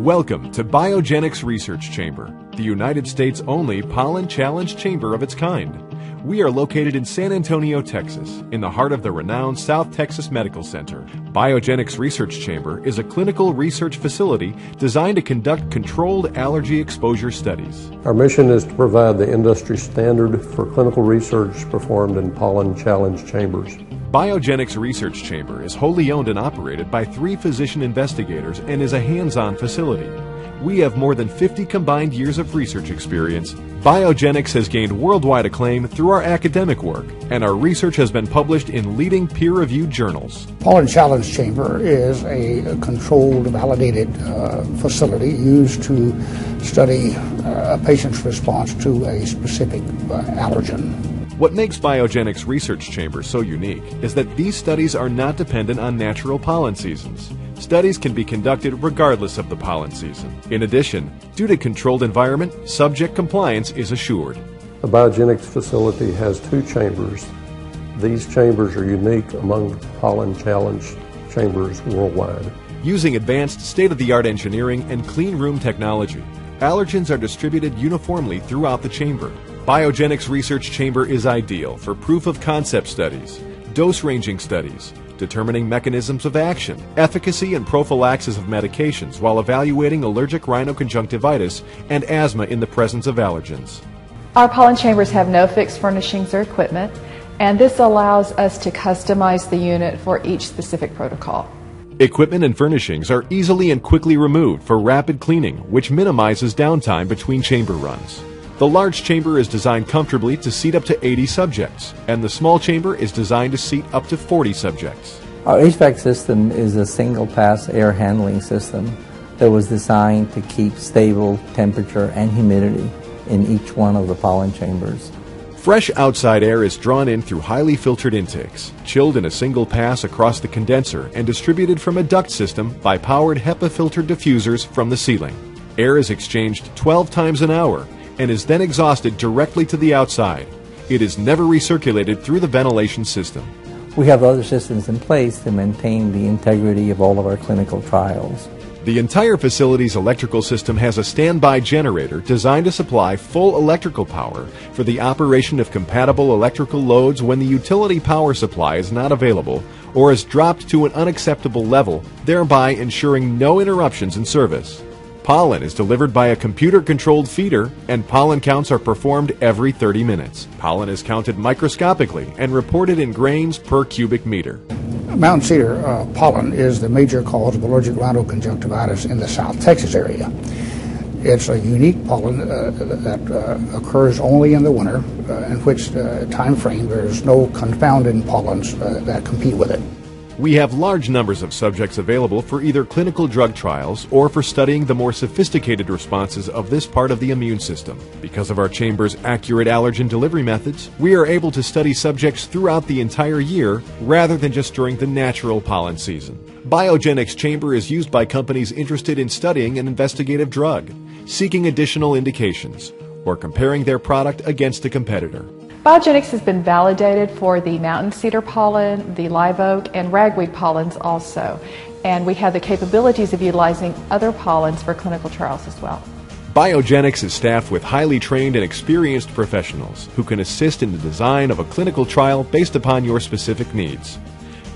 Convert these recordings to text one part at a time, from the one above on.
Welcome to Biogenic's Research Chamber, the United States' only pollen challenge chamber of its kind. We are located in San Antonio, Texas, in the heart of the renowned South Texas Medical Center. Biogenic's Research Chamber is a clinical research facility designed to conduct controlled allergy exposure studies. Our mission is to provide the industry standard for clinical research performed in pollen challenge chambers. Biogenic's Research Chamber is wholly owned and operated by 3 physician investigators and is a hands-on facility. We have more than 50 combined years of research experience. Biogenics has gained worldwide acclaim through our academic work, and our research has been published in leading peer-reviewed journals. Pollen Challenge Chamber is a controlled, validated facility used to study a patient's response to a specific allergen. What makes Biogenic's Research Chamber so unique is that these studies are not dependent on natural pollen seasons. Studies can be conducted regardless of the pollen season. In addition, due to controlled environment, subject compliance is assured. The Biogenics facility has 2 chambers. These chambers are unique among pollen challenge chambers worldwide. Using advanced state-of-the-art engineering and clean room technology, allergens are distributed uniformly throughout the chamber. Biogenic's Research Chamber is ideal for proof-of-concept studies, dose-ranging studies, determining mechanisms of action, efficacy and prophylaxis of medications while evaluating allergic rhinoconjunctivitis and asthma in the presence of allergens. Our pollen chambers have no fixed furnishings or equipment, and this allows us to customize the unit for each specific protocol. Equipment and furnishings are easily and quickly removed for rapid cleaning, which minimizes downtime between chamber runs. The large chamber is designed comfortably to seat up to 80 subjects, and the small chamber is designed to seat up to 40 subjects. Our HVAC system is a single-pass air handling system that was designed to keep stable temperature and humidity in each one of the pollen chambers. Fresh outside air is drawn in through highly filtered intakes, chilled in a single pass across the condenser and distributed from a duct system by powered HEPA-filtered diffusers from the ceiling. Air is exchanged 12 times an hour and is then exhausted directly to the outside. It is never recirculated through the ventilation system. We have other systems in place to maintain the integrity of all of our clinical trials. The entire facility's electrical system has a standby generator designed to supply full electrical power for the operation of compatible electrical loads when the utility power supply is not available or is dropped to an unacceptable level, thereby ensuring no interruptions in service. Pollen is delivered by a computer-controlled feeder, and pollen counts are performed every 30 minutes. Pollen is counted microscopically and reported in grains per cubic meter. Mountain cedar pollen is the major cause of allergic rhinoconjunctivitis in the South Texas area. It's a unique pollen that occurs only in the winter, in which time frame there's no confounding pollens that compete with it. We have large numbers of subjects available for either clinical drug trials or for studying the more sophisticated responses of this part of the immune system. Because of our chamber's accurate allergen delivery methods, we are able to study subjects throughout the entire year rather than just during the natural pollen season. Biogenic's chamber is used by companies interested in studying an investigative drug, seeking additional indications, or comparing their product against a competitor. Biogenics has been validated for the mountain cedar pollen, the live oak, and ragweed pollens also. And we have the capabilities of utilizing other pollens for clinical trials as well. Biogenics is staffed with highly trained and experienced professionals who can assist in the design of a clinical trial based upon your specific needs.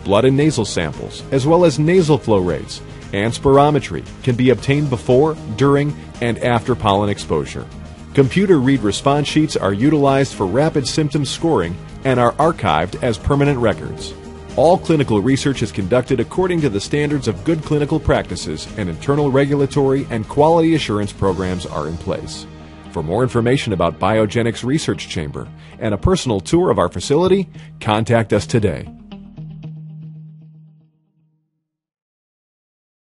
Blood and nasal samples, as well as nasal flow rates and spirometry, can be obtained before, during, and after pollen exposure. Computer read response sheets are utilized for rapid symptom scoring and are archived as permanent records. All clinical research is conducted according to the standards of good clinical practices, and internal regulatory and quality assurance programs are in place. For more information about Biogenic's Research Chamber and a personal tour of our facility, contact us today.